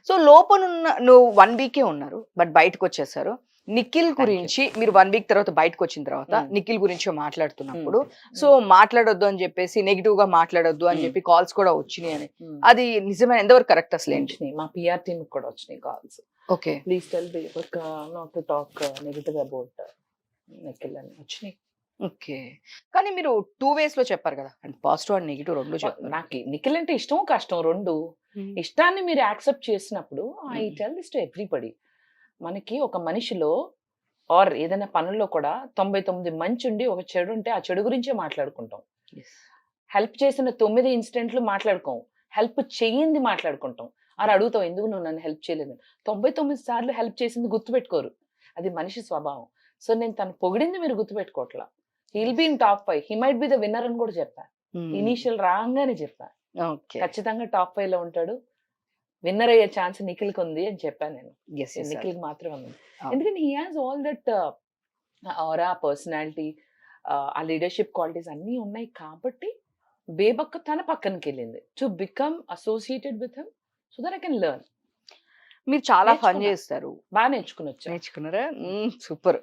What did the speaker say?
So లోపనున్న నువ్వు 1 వీకే ఉన్నారు. బట్ బయటకొచ్చేసారు. Nikhil thank you. గురించి మీరు 1 వీక్ తర్వాత బయటకొచ్చిన తర్వాత హ్మ్. నిఖిల్ గురించి మాట్లాడుతున్నప్పుడు హ్మ్. సో మాట్లాడొద్దు అని చెప్పేసి నెగెటివ్‌గా మాట్లాడొద్దు అని హ్మ్. చెప్పి కాల్స్ కూడా వచ్చినియని. హ్మ్. అది నిజమేనా? ఎంతవరకు కరెక్ట్ అసలేంటి? వచ్చినాయి. మా పిఆర్ టీమ్ కూడా వచ్చినాయి calls. Okay. Please tell Bebak not to talk negative about Nikhil అని వచ్చినాయి. ఓకే. కానీ మీరు 2 వేస్‌లో చెప్పారు కదా! అంటే పాజిటివ్ అండ్ నెగెటివ్ 2 చెప్పారు. నాకు నిఖిల్ అంటే ఇష్టం కష్టం 2. హ్మ్. ఇష్టాన్ని మీరు యాక్సెప్ట్ చేసినప్పుడు ఐ హ్మ్. Tell this to everybody. మనకి ఒక మనిషిలో ఆర్ ఏదైనా పనుల్లో కూడా 99 మంచి ఉండి ఒక చెడు ఉంటే ఆ చెడు గురించే మాట్లాడుకుంటాం. యెస్. హెల్ప్ చేసిన 9 ఇన్సిడెంట్లు మాట్లాడుకోం. హెల్ప్ చెయ్యింది మాట్లాడుకుంటాం. ఆరు అడుగుతావు ఎందుకు నువ్వు నన్ను హెల్ప్ చేయలేదని. 99 సార్లు హెల్ప్ చేసింది గుర్తుపెట్టుకోరు. అది మనిషి స్వభావం. సో నేను తను పొగిడింది మీరు గుర్తుపెట్టుకోవట్లా. He'll be in top 5. He might be the winner అని కూడా చెప్పా. హ్మ్. ఇనీషియల్ రాంగానే చెప్పా. ఓకే. ఖచ్చితంగా టాప్ 5లో ఉంటాడు. విన్నర్ అయ్యే ఛాన్స్ నిఖిల్‌కి ఉంది అని చెప్పాను నేను. యెస్. యెస్. నిఖిల్‌కి మాత్రమే ఉంది. అవును. ఎందుకంటే he has all that aura, personality, ఆ లీడర్‌షిప్ క్వాలిటీస్ అన్నీ ఉన్నాయి కాబట్టి బేబక్క తన పక్కనకెళ్ళింది. To become associated with him so that I can learn. మీరు చాలా ఫన్ నేర్చుకున్నా. చేస్తారు. బా నేర్చుకొనొచ్చా. నేర్చుకున్నారా? సూపర్.